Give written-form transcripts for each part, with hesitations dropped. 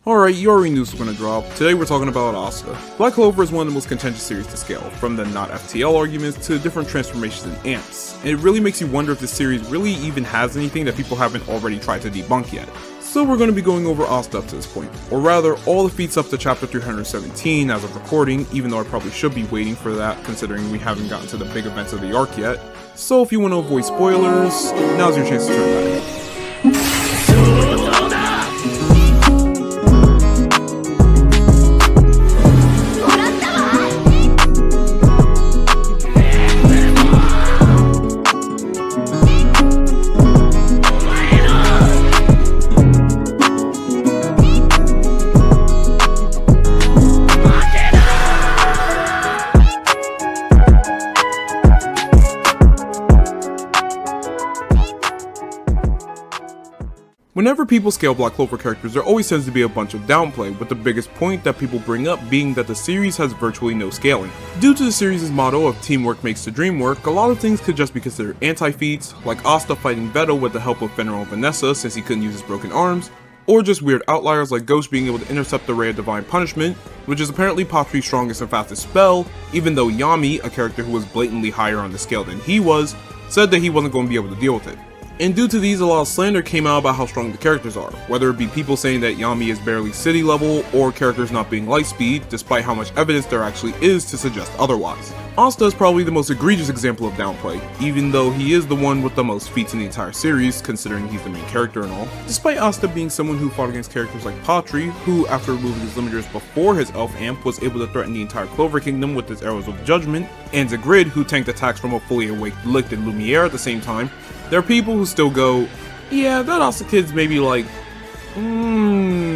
Alright, you already knew this was going to drop. Today we're talking about Asta. Black Clover is one of the most contentious series to scale, from the not FTL arguments to different transformations and amps. And it really makes you wonder if this series really even has anything that people haven't already tried to debunk yet. So we're going to be going over Asta up to this point, or rather all the feats up to chapter 317 as of recording, even though I probably should be waiting for that considering we haven't gotten to the big events of the arc yet. So if you want to avoid spoilers, now's your chance to turn back. Whenever people scale Black Clover characters, there always tends to be a bunch of downplay, with the biggest point that people bring up being that the series has virtually no scaling. Due to the series' motto of teamwork makes the dream work, a lot of things could just be considered anti-feats, like Asta fighting Veto with the help of Fenrir and Vanessa since he couldn't use his broken arms, or just weird outliers like Ghost being able to intercept the Ray of Divine Punishment, which is apparently Patri's strongest and fastest spell, even though Yami, a character who was blatantly higher on the scale than he was, said that he wasn't going to be able to deal with it. And due to these, a lot of slander came out about how strong the characters are, whether it be people saying that Yami is barely city level, or characters not being lightspeed, despite how much evidence there actually is to suggest otherwise. Asta is probably the most egregious example of downplay, even though he is the one with the most feats in the entire series, considering he's the main character and all. Despite Asta being someone who fought against characters like Patri, who after removing his limiters before his elf amp was able to threaten the entire Clover Kingdom with his arrows of judgment, and Zagrid, who tanked attacks from a fully awake Licht and Lumiere at the same time, there are people who still go, yeah, that Asta kid's maybe like,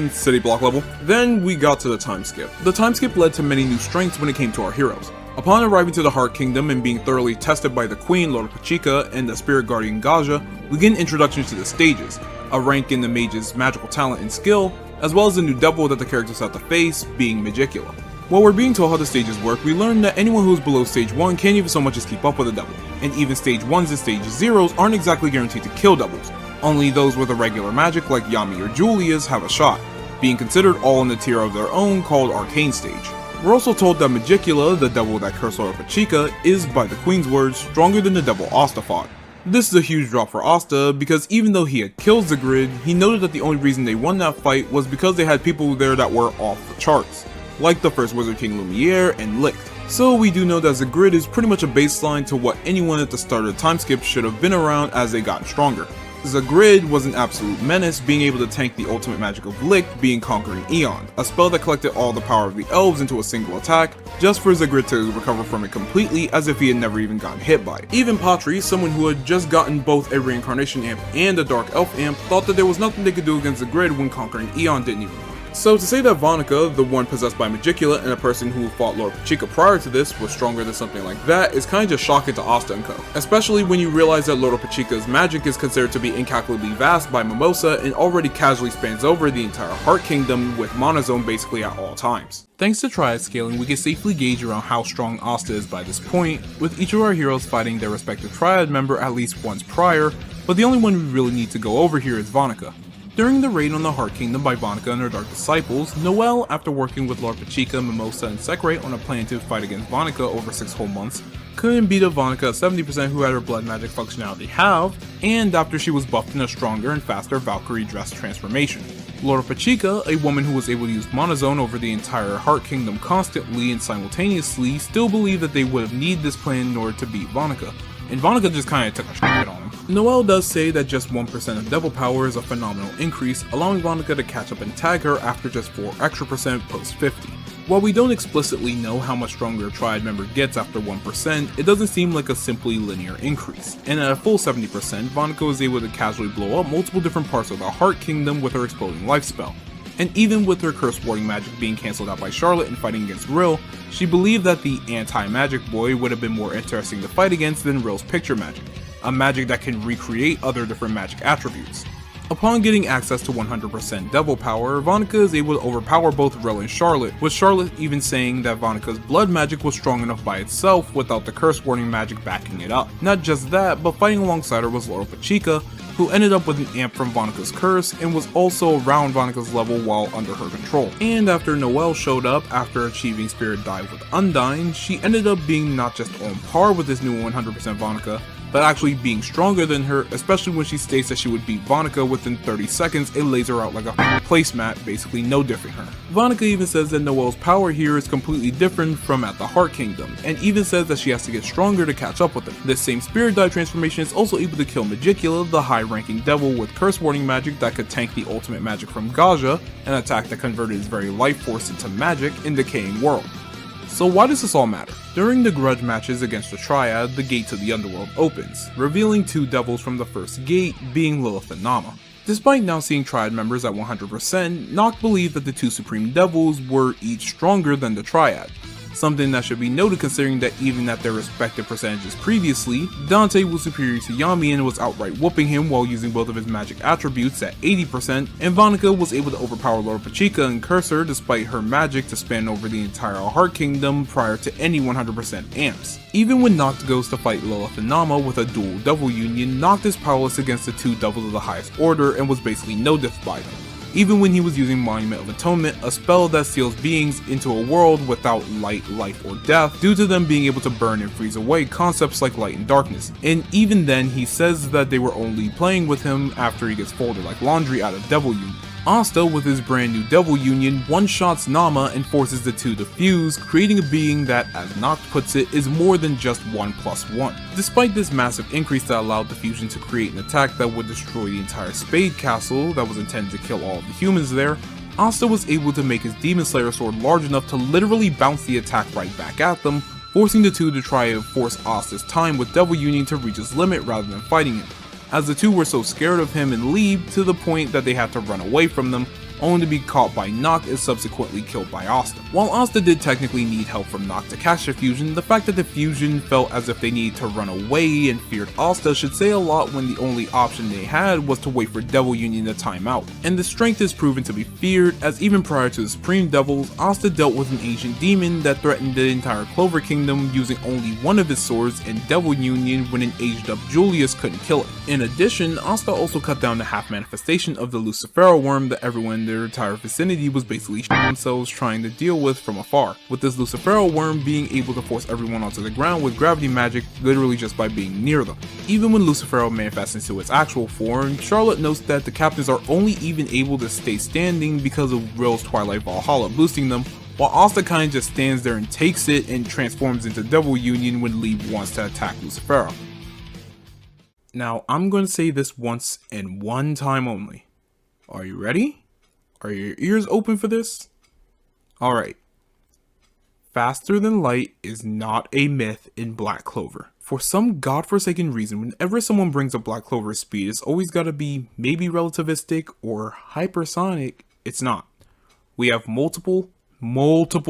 city block level. Then we got to the time skip. The time skip led to many new strengths when it came to our heroes. Upon arriving to the Heart Kingdom and being thoroughly tested by the Queen, Lord Pachika, and the Spirit Guardian Gaja, we get introductions to the stages, a rank in the mage's magical talent and skill, as well as a new devil that the characters have to face, being Magicula. While we're being told how the stages work, we learn that anyone who is below stage 1 can't even so much as keep up with a devil, and even stage 1s and stage 0s aren't exactly guaranteed to kill devils. Only those with a regular magic like Yami or Julia's have a shot, being considered all in the tier of their own called Arcane Stage. We're also told that Magicula, the devil that cursed Lord Pachika, is, by the Queen's words, stronger than the devil Asta fought. This is a huge drop for Asta, because even though he had killed Zagrid, he noted that the only reason they won that fight was because they had people there that were off the charts, like the first Wizard King Lumiere and Licht. So we do know that Zagrid is pretty much a baseline to what anyone at the start of the time skip should have been around as they got stronger. Zagrid was an absolute menace, being able to tank the ultimate magic of Licht, being Conquering Aeon, a spell that collected all the power of the elves into a single attack, just for Zagrid to recover from it completely as if he had never even gotten hit by it. Even Patri, someone who had just gotten both a Reincarnation amp and a Dark Elf amp, thought that there was nothing they could do against Zagrid when Conquering Aeon didn't even work. So to say that Vonica, the one possessed by Magicula and a person who fought Lord Pachika prior to this, was stronger than something like that is kinda just shocking to Asta and co. Especially when you realize that Lord Pachika's magic is considered to be incalculably vast by Mimosa and already casually spans over the entire Heart Kingdom with Monozone basically at all times. Thanks to triad scaling, we can safely gauge around how strong Asta is by this point, with each of our heroes fighting their respective triad member at least once prior, but the only one we really need to go over here is Vonica. During the raid on the Heart Kingdom by Vonica and her Dark Disciples, Noelle, after working with Lord Pachika, Mimosa, and Sekre on a plan to fight against Vonica over 6 whole months, couldn't beat a Vonica at 70% who had her blood magic functionality halved, and after she was buffed in a stronger and faster Valkyrie dress transformation. Lord Pachika, a woman who was able to use Monozone over the entire Heart Kingdom constantly and simultaneously, still believed that they would have needed this plan in order to beat Vonica, and Vonica just kinda took a shot on him. Noelle does say that just 1% of devil power is a phenomenal increase, allowing Vonica to catch up and tag her after just 4 extra percent post 50. While we don't explicitly know how much stronger a triad member gets after 1%, it doesn't seem like a simply linear increase, and at a full 70%, Vonica was able to casually blow up multiple different parts of the Heart Kingdom with her exploding life spell. And even with her curse warding magic being cancelled out by Charlotte and fighting against Rill, she believed that the anti-magic boy would have been more interesting to fight against than Rill's picture magic, a magic that can recreate other different magic attributes. Upon getting access to 100% devil power, Vonica is able to overpower both Rill and Charlotte, with Charlotte even saying that Vonica's blood magic was strong enough by itself without the curse warding magic backing it up. Not just that, but fighting alongside her was Lord Pachika, who ended up with an amp from Vonika's curse and was also around Vonika's level while under her control. And after Noelle showed up after achieving Spirit Dive with Undyne, she ended up being not just on par with this new 100% Vonika, but actually being stronger than her, especially when she states that she would beat Vonika within 30 seconds and lays her out like a placemat, basically no differing her. Vonika even says that Noelle's power here is completely different from at the Heart Kingdom, and even says that she has to get stronger to catch up with him. This same Spirit Dive transformation is also able to kill Magicula, the high-ranking devil with curse warding magic that could tank the ultimate magic from Gaja, an attack that converted his very life force into magic in Decaying World. So why does this all matter? During the grudge matches against the Triad, the gate to the Underworld opens, revealing two devils from the first gate, being Lilith and Nama. Despite now seeing Triad members at 100%, Noct believed that the two Supreme Devils were each stronger than the Triad. Something that should be noted considering that even at their respective percentages previously, Dante was superior to Yami and was outright whooping him while using both of his magic attributes at 80%, and Vonika was able to overpower Lord Pachika and Cursor despite her magic to span over the entire Heart Kingdom prior to any 100% amps. Even when Noct goes to fight Lilith and Nama with a dual devil union, Noct is powerless against the two devils of the highest order and was basically no-diffed by them. Even when he was using Monument of Atonement, a spell that seals beings into a world without light, life, or death, due to them being able to burn and freeze away concepts like light and darkness. And even then, he says that they were only playing with him after he gets folded like laundry out of Devil Union. Asta, with his brand new Devil Union, one-shots Nama and forces the two to fuse, creating a being that, as Noct puts it, is more than just 1+1. Despite this massive increase that allowed the fusion to create an attack that would destroy the entire Spade Castle that was intended to kill all of the humans there, Asta was able to make his Demon Slayer sword large enough to literally bounce the attack right back at them, forcing the two to try to force Asta's time with Devil Union to reach his limit rather than fighting him, as the two were so scared of him and leave to the point that they had to run away from them, only to be caught by Noct and subsequently killed by Asta. While Asta did technically need help from Noct to catch the fusion, the fact that the fusion felt as if they needed to run away and feared Asta should say a lot when the only option they had was to wait for Devil Union to time out. And the strength is proven to be feared, as even prior to the Supreme Devils, Asta dealt with an ancient demon that threatened the entire Clover Kingdom using only one of his swords and Devil Union when an aged up Julius couldn't kill it. In addition, Asta also cut down the half manifestation of the Lucifero worm that everyone in their entire vicinity was basically themselves trying to deal with from afar, with this Lucifero worm being able to force everyone onto the ground with gravity magic literally just by being near them. Even when Lucifero manifests into its actual form, Charlotte notes that the captains are only even able to stay standing because of Rill's Twilight Valhalla boosting them, while Asta kinda just stands there and takes it and transforms into Devil Union when Lee wants to attack Lucifero. Now, I'm going to say this once and one time only. Are you ready? Are your ears open for this? Alright. Faster than light is not a myth in Black Clover. For some godforsaken reason, whenever someone brings up Black Clover's speed, it's always gotta be maybe relativistic or hypersonic. It's not. We have multiple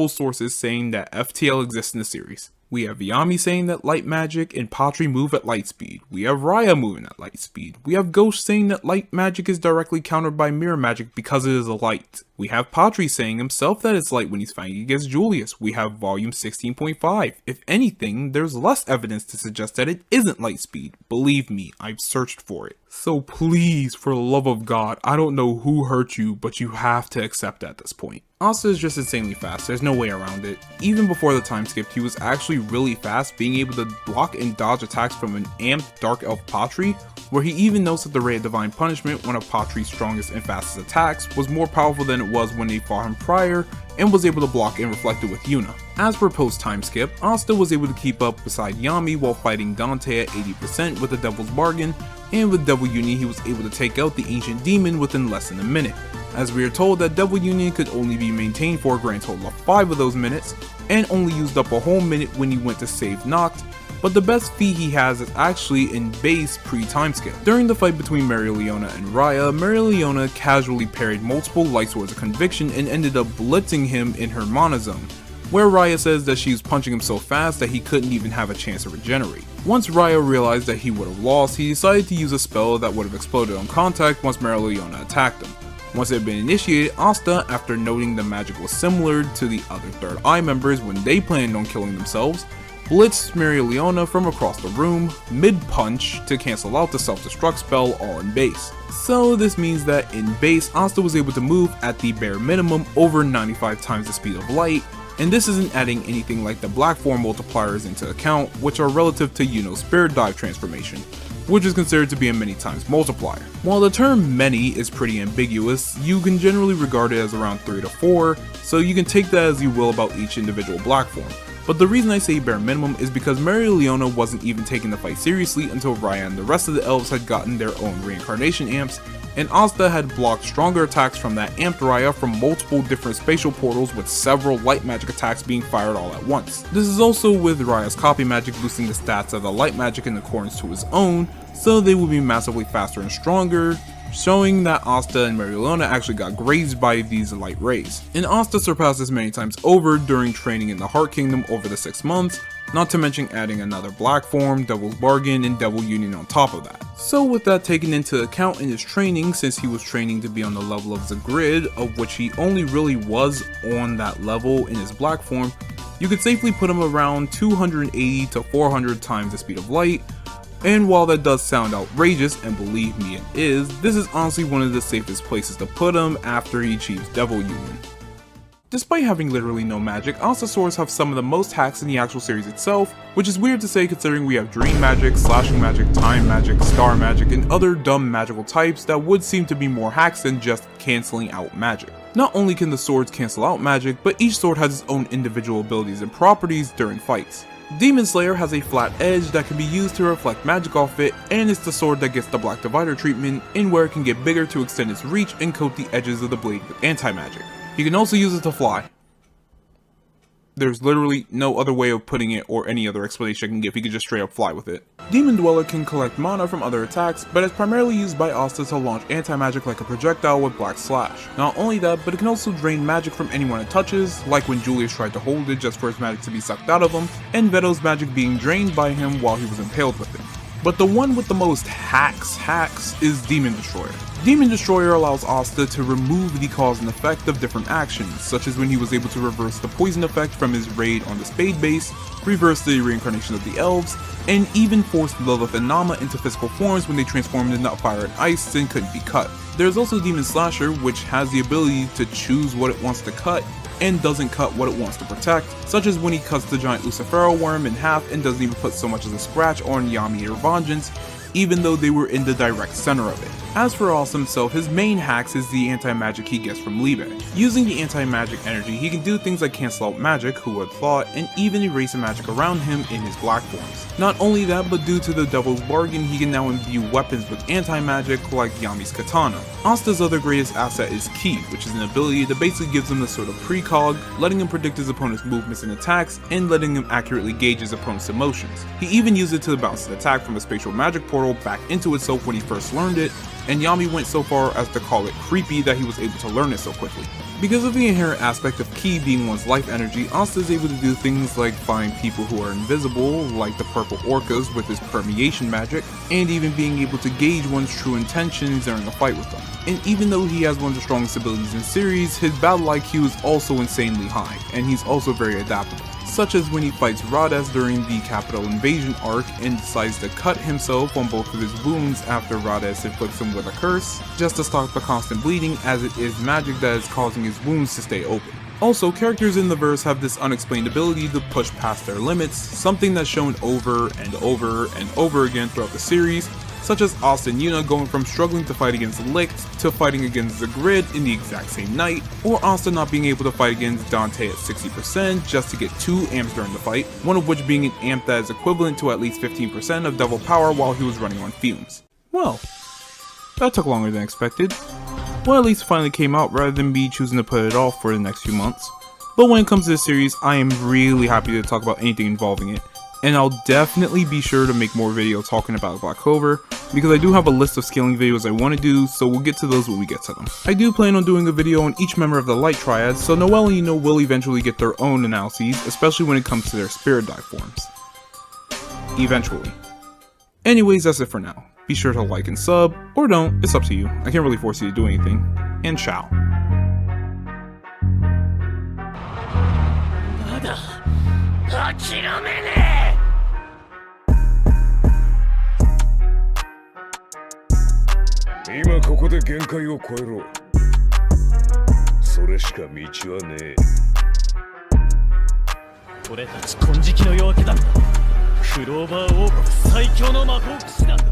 sources saying that FTL exists in the series. We have Yami saying that light magic and Patri move at light speed. We have Raya moving at light speed. We have Ghost saying that light magic is directly countered by mirror magic because it is a light. We have Patri saying himself that it's light when he's fighting against Julius. We have volume 16.5. If anything, there's less evidence to suggest that it isn't light speed. Believe me, I've searched for it. So please, for the love of God, I don't know who hurt you, but you have to accept at this point. Asta is just insanely fast, there's no way around it. Even before the time skip, he was actually really fast, being able to block and dodge attacks from an amped Dark Elf Patri, where he even notes that the Ray of Divine Punishment, one of Patri's strongest and fastest attacks, was more powerful than it was when they fought him prior, and was able to block and reflect it with Yuna. As for post time skip, Asta was able to keep up beside Yami while fighting Dante at 80% with the Devil's Bargain, and with Devil Union he was able to take out the Ancient Demon within less than a minute, as we are told that Devil Union could only be maintained for a grand total of 5 of those minutes, and only used up a whole minute when he went to save Noct, but the best feat he has is actually in base pre-time skip. During the fight between Marileona and Raya, Marileona casually parried multiple light swords of conviction and ended up blitzing him in her mana zone, where Raya says that she was punching him so fast that he couldn't even have a chance to regenerate. Once Raya realized that he would have lost, he decided to use a spell that would have exploded on contact once Marileona attacked him. Once it had been initiated, Asta, after noting the magic was similar to the other Third Eye members when they planned on killing themselves, blitzed Mereoleona from across the room, mid-punch to cancel out the self-destruct spell all in base. So this means that in base, Asta was able to move at the bare minimum over 95 times the speed of light, and this isn't adding anything like the black form multipliers into account, which are relative to Yuno's Spirit Dive transformation, which is considered to be a many times multiplier. While the term many is pretty ambiguous, you can generally regard it as around 3 to 4, so you can take that as you will about each individual black form. But the reason I say bare minimum is because Mereoleona wasn't even taking the fight seriously until Raya and the rest of the elves had gotten their own reincarnation amps, and Asta had blocked stronger attacks from that amped Raya from multiple different spatial portals with several light magic attacks being fired all at once. This is also with Raya's copy magic boosting the stats of the light magic in accordance to his own, so they would be massively faster and stronger, showing that Asta and Mereoleona actually got grazed by these light rays. And Asta surpassed this many times over during training in the Heart Kingdom over the 6 months, not to mention adding another black form, Devil's Bargain, and Devil Union on top of that. So with that taken into account in his training, since he was training to be on the level of Zagrid, of which he only really was on that level in his black form, you could safely put him around 280 to 400 times the speed of light. And while that does sound outrageous, and believe me it is, this is honestly one of the safest places to put him after he achieves Devil Union. Despite having literally no magic, Asta swords have some of the most hacks in the actual series itself, which is weird to say considering we have dream magic, slashing magic, time magic, star magic, and other dumb magical types that would seem to be more hacks than just cancelling out magic. Not only can the swords cancel out magic, but each sword has its own individual abilities and properties during fights. Demon Slayer has a flat edge that can be used to reflect magic off it, and it's the sword that gets the Black Divider treatment, in where it can get bigger to extend its reach and coat the edges of the blade with anti-magic. You can also use it to fly. There's literally no other way of putting it or any other explanation I can give. He could just straight up fly with it. Demon Dweller can collect mana from other attacks, but is primarily used by Asta to launch anti-magic like a projectile with Black Slash. Not only that, but it can also drain magic from anyone it touches, like when Julius tried to hold it just for his magic to be sucked out of him, and Veto's magic being drained by him while he was impaled with it. But the one with the most hacks is Demon Destroyer. Demon Destroyer allows Asta to remove the cause and effect of different actions, such as when he was able to reverse the poison effect from his raid on the Spade base, reverse the reincarnation of the elves, and even force Lilith and Nama into physical forms when they transformed into fire and ice and couldn't be cut. There's also Demon Slasher, which has the ability to choose what it wants to cut and doesn't cut what it wants to protect, such as when he cuts the giant Lucifero worm in half and doesn't even put so much as a scratch on Yami or Vengeance, even though they were in the direct center of it. As for Asta himself, his main hacks is the anti-magic he gets from Liebe. Using the anti-magic energy, he can do things like cancel out magic, who would thought, and even erase the magic around him in his black forms. Not only that, but due to the Devil's Bargain, he can now imbue weapons with anti-magic like Yami's katana. Asta's other greatest asset is Ki, which is an ability that basically gives him the sort of precog, letting him predict his opponent's movements and attacks, and letting him accurately gauge his opponent's emotions. He even used it to bounce an attack from a spatial magic portal back into itself when he first learned it, and Yami went so far as to call it creepy that he was able to learn it so quickly. Because of the inherent aspect of Ki being one's life energy, Asta is able to do things like find people who are invisible, like the purple orcas with his permeation magic, and even being able to gauge one's true intentions during a fight with them. And even though he has one of the strongest abilities in the series, his battle IQ is also insanely high, and he's also very adaptable. Such as when he fights Rades during the Capital Invasion arc and decides to cut himself on both of his wounds after Rades inflicts him with a curse, just to stop the constant bleeding, as it is magic that is causing his wounds to stay open. Also, characters in the verse have this unexplained ability to push past their limits, something that's shown over and over and over again throughout the series, such as Asta and Yuna going from struggling to fight against Licht to fighting against Zagrid in the exact same night, or Asta not being able to fight against Dante at 60% just to get 2 amps during the fight, one of which being an amp that is equivalent to at least 15% of Devil Power while he was running on fumes. Well, that took longer than expected. Well, at least it finally came out rather than me choosing to put it off for the next few months. But when it comes to this series, I am really happy to talk about anything involving it. And I'll definitely be sure to make more videos talking about Black Clover, because I do have a list of scaling videos I want to do, so we'll get to those when we get to them. I do plan on doing a video on each member of the Light Triad, so Noelle and Yuno will eventually get their own analyses, especially when it comes to their Spirit Dive forms. Eventually. Anyways, that's it for now. Be sure to like and sub, or don't, it's up to you. I can't really force you to do anything. And ciao. 諦めねえこで限界を超えろ。それしか道はねえ。俺たち金色の夜明け団だ。クローバー王国最強の魔法騎士団だ。